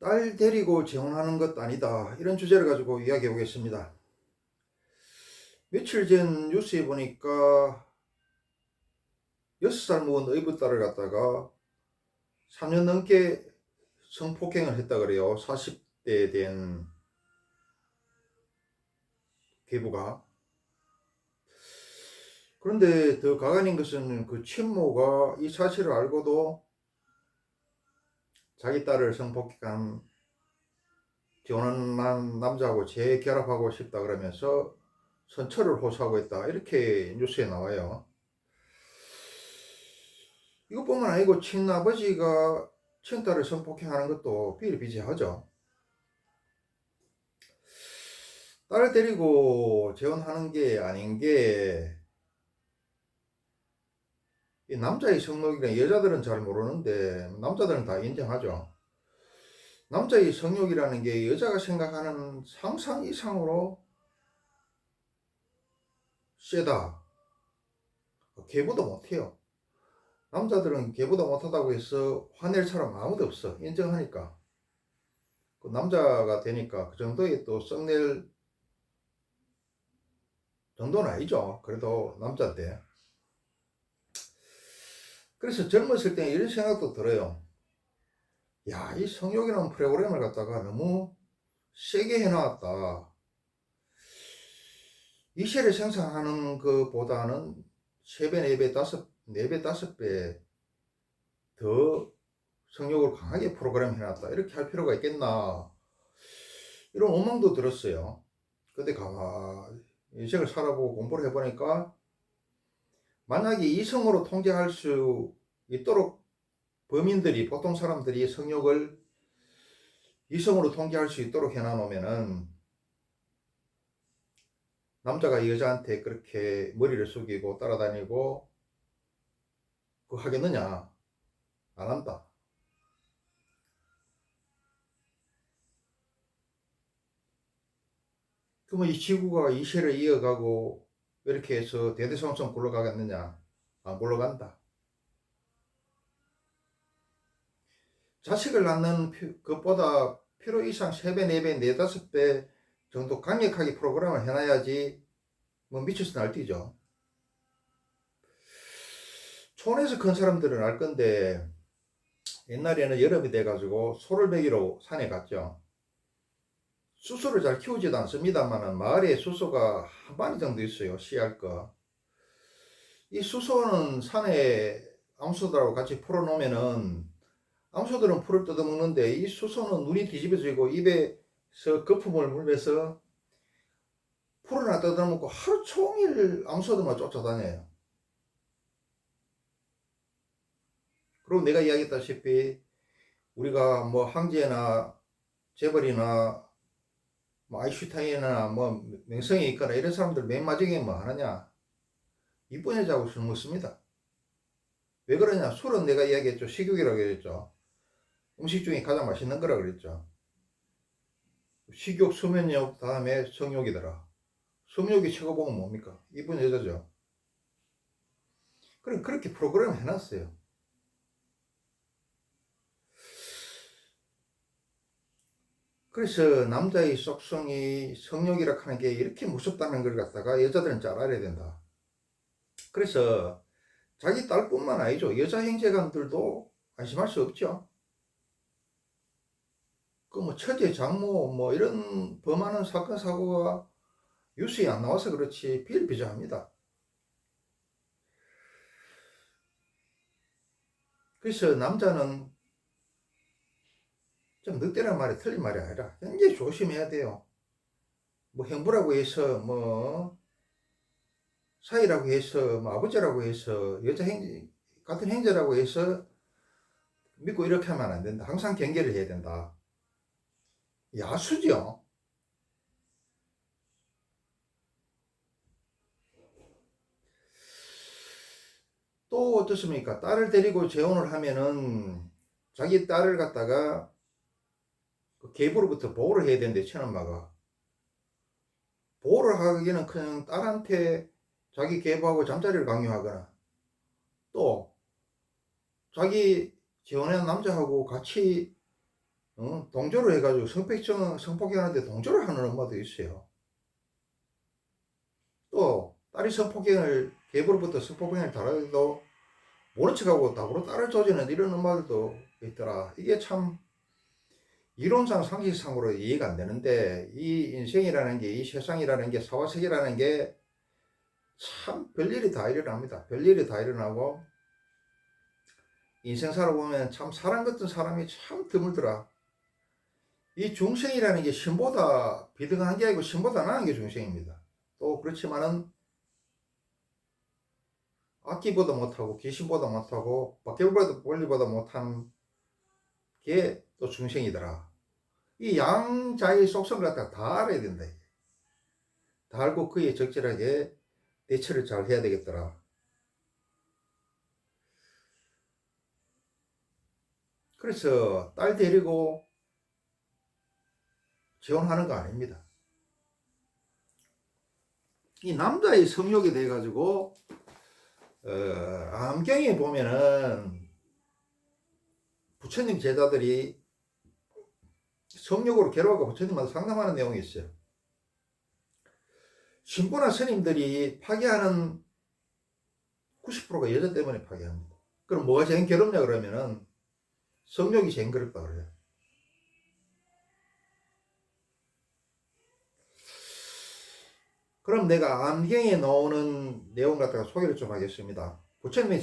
딸 데리고 재혼하는 것 아니다, 이런 주제를 가지고 이야기해 보겠습니다. 며칠 전 뉴스에 보니까 6살 먹은 의붓 딸을 갖다가 3년 넘게 성폭행을 했다 그래요. 40대 된 계부가. 그런데 더 가관인 것은 그 친모가 이 사실을 알고도 자기 딸을 성폭행한 재혼한 남자하고 재결합하고 싶다 그러면서 선처를 호소하고 있다, 이렇게 뉴스에 나와요. 이것뿐만 아니고 친아버지가 친딸을 성폭행하는 것도 비일비재하죠. 딸을 데리고 재혼하는 게 아닌 게, 이 남자의 성욕이란 여자들은 잘 모르는데 남자들은 다 인정하죠. 남자의 성욕이라는 게 여자가 생각하는 상상 이상으로 세다. 걔보다 못해요. 남자들은 걔보다 못하다고 해서 화낼 사람 아무도 없어. 인정하니까. 그 남자가 되니까 그 정도의 또 썩낼 정도는 아니죠. 그래도 남자인데. 그래서 젊었을 때 이런 생각도 들어요. 야, 이 성욕이라는 프로그램을 갖다가 너무 세게 해놨다. 이세를 생산하는 것보다는 3배, 4배, 4배, 5배 더 성욕을 강하게 프로그램 해놨다, 이렇게 할 필요가 있겠나, 이런 원망도 들었어요. 근데 가만히 인생을 살아보고 공부를 해보니까, 만약에 이성으로 통제할 수 있도록 범인들이, 보통 사람들이 성욕을 이성으로 통제할 수 있도록 해놔놓으면은 남자가 여자한테 그렇게 머리를 숙이고 따라다니고 그거 하겠느냐? 안 한다. 그러면 이 지구가 이 세를 이어가고 이렇게 해서 대대손손 굴러가겠느냐? 안 굴러간다. 자식을 낳는 것보다 필요 이상 3배, 4배, 4, 5배 정도 강력하게 프로그램을 해놔야지 뭐 미쳐서 날뛰죠. 촌에서 큰 사람들은 알 건데, 옛날에는 여름이 돼가지고 소를 먹이러 산에 갔죠. 수소를 잘 키우지도 않습니다만 마을에 수소가 한 마리 정도 있어요. 씨알 거. 이 수소는 산에 암소들하고 같이 풀어놓으면은 암소들은 풀을 뜯어먹는데 이 수소는 눈이 뒤집어지고 입에서 거품을 물면서 풀을 하나 뜯어먹고 하루 종일 암소들만 쫓아다녀요. 그리고 내가 이야기했다시피 우리가 뭐 황제나 재벌이나 뭐 아인슈타인이나 뭐 명성이 있거나 이런 사람들 맨 마지막에 뭐 하느냐? 이쁜 여자하고 술 먹습니다. 왜 그러냐? 술은 내가 이야기했죠. 식욕이라고 그랬죠. 음식 중에 가장 맛있는 거라 그랬죠. 식욕, 수면욕, 다음에 성욕이더라. 성욕이 최고봉은 뭡니까? 이쁜 여자죠. 그럼 그렇게 프로그램 해놨어요. 그래서 남자의 속성이 성욕이라 하는 게 이렇게 무섭다는 걸 갖다가 여자들은 잘 알아야 된다. 그래서 자기 딸뿐만 아니죠. 여자 형제간들도 안심할 수 없죠. 그 뭐 처제, 장모 뭐 이런 범하는 사건 사고가 뉴스에 안 나와서 그렇지 비일비재합니다. 그래서 남자는 좀 늑대란 말이 틀린 말이 아니라 굉장히 조심해야 돼요. 뭐 형부라고 해서 뭐 사이라고 해서 뭐 아버지라고 해서 여자 형 같은 형제라고 해서 믿고 이렇게 하면 안 된다. 항상 경계를 해야 된다. 야수죠. 또 어떻습니까? 딸을 데리고 재혼을 하면은 자기 딸을 갖다가 그 계부로부터 보호를 해야 되는데, 친엄마가 보호를 하기는 그냥 딸한테 자기 계부하고 잠자리를 강요하거나, 또 자기 재혼한 남자하고 같이 동조를 해가지고 성폭행하는데 동조를 하는 엄마도 있어요. 또 딸이 계부로부터 성폭행을 당해도 모른 척하고 답으로 딸을 조지는 이런 엄마들도 있더라. 이게 참 이론상 상식상으로 이해가 안 되는데, 이 인생이라는 게, 이 세상이라는 게, 사화세계라는 게 참 별일이 다 일어납니다. 별일이 다 일어나고 인생 살아보면 참 사람 같은 사람이 참 드물더라. 이 중생이라는 게 신보다 비등한 게 아니고 신보다 나은 게 중생입니다. 또 그렇지만은 악기보다 못하고 귀신보다 못하고 바퀴벌보다 볼리보다 못한 게 또 중생이더라. 이 양자의 속성을 갖다가 다 알아야 된다. 다 알고 그에 적절하게 대처를 잘 해야 되겠더라. 그래서 딸 데리고 지원하는 거 아닙니다. 이 남자의 성욕에 대해 가지고 암경에 보면은 부처님 제자들이 성욕으로 괴로워하고 부처님한테 상담하는 내용이 있어요. 신부나 스님들이 파괴하는 90%가 여자 때문에 파괴합니다. 그럼 뭐가 제일 괴롭냐 그러면은 성욕이 제일 괴롭다 그래요. 그럼 내가 암경에 나오는 내용 갖다가 소개를 좀 하겠습니다. 부처님의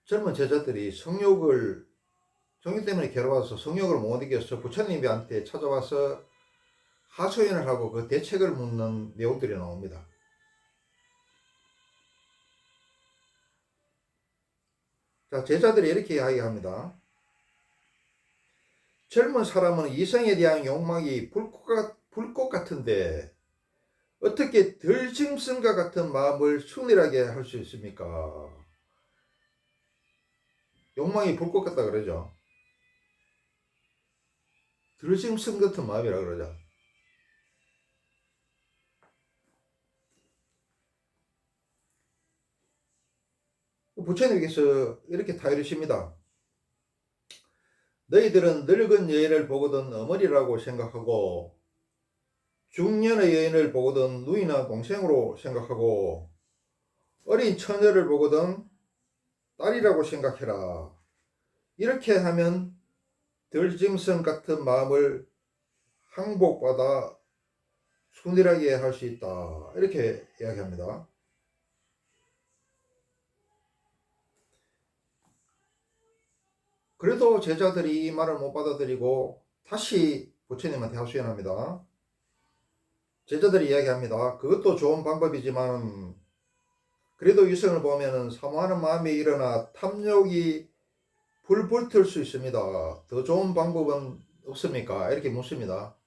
젊은 제자들이 성욕 때문에 괴로워서 성욕을 못 이겨서 부처님한테 찾아와서 하소연을 하고 그 대책을 묻는 내용들이 나옵니다. 자, 제자들이 이렇게 이야기합니다. 젊은 사람은 이성에 대한 욕망이 불꽃 같은데 어떻게 들짐승과 같은 마음을 순일하게 할 수 있습니까? 욕망이 불꽃 같다 그러죠. 들짐승 같은 마음이라 그러죠. 부처님께서 이렇게 타이르십니다. 너희들은 늙은 여인을 보거든 어머니라고 생각하고 중년의 여인을 보거든 누이나 동생으로 생각하고 어린 처녀를 보거든 딸이라고 생각해라. 이렇게 하면 들짐승 같은 마음을 항복받아 순일하게 할 수 있다. 이렇게 이야기합니다. 그래도 제자들이 이 말을 못 받아들이고 다시 부처님한테 하소연합니다. 제자들이 이야기합니다. 그것도 좋은 방법이지만 그래도 이성을 보면 사모하는 마음이 일어나 탐욕이 불붙을 수 있습니다. 더 좋은 방법은 없습니까? 이렇게 묻습니다.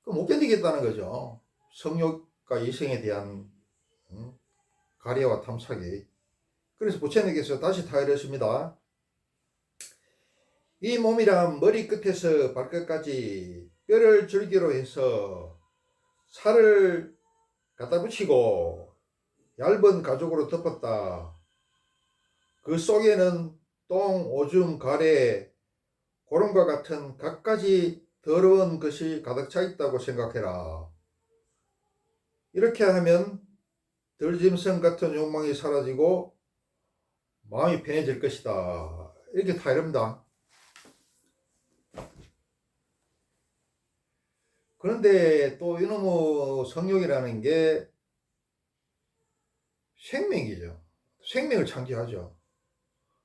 못 견디겠다는 거죠. 성욕과 이성에 대한 가려와 탐색이. 그래서 부처님께서 다시 타이르십니다. 이 몸이란 머리 끝에서 발끝까지 뼈를 줄기로 해서 살을 갖다 붙이고 얇은 가죽으로 덮었다. 그 속에는 똥, 오줌, 가래, 고름과 같은 갖가지 더러운 것이 가득 차 있다고 생각해라. 이렇게 하면 들짐승 같은 욕망이 사라지고 마음이 편해질 것이다. 이렇게 다 이럽니다. 그런데 또 이놈의 성욕이라는 게 생명이죠. 생명을 창조하죠.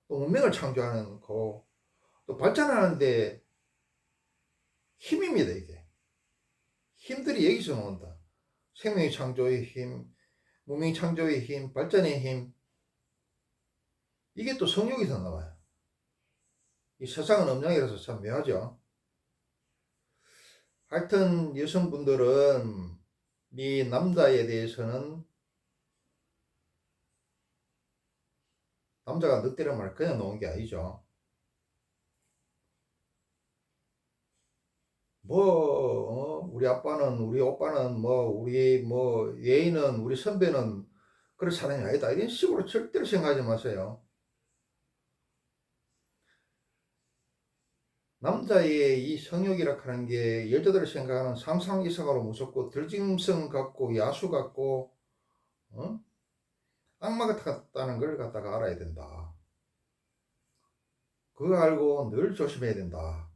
또 운명을 창조하는 거, 또 발전하는데 힘입니다. 이게 힘들이 여기서 나온다. 생명의 창조의 힘, 문명 창조의 힘, 발전의 힘, 이게 또 성욕에서 나와요. 이 세상은 음양이라서 참 묘하죠. 하여튼 여성분들은 이 남자에 대해서는 남자가 늑대란 말 그냥 놓은 게 아니죠. 우리 아빠는, 우리 오빠는, 우리 예인은, 우리 선배는 그런 사람이 아니다. 이런 식으로 절대로 생각하지 마세요. 남자의 이 성욕이라 하는 게 여자들이 생각하는 상상 이상으로 무섭고 들짐승 같고 야수 같고 어? 악마 같다는 걸 갖다가 알아야 된다. 그거 알고 늘 조심해야 된다.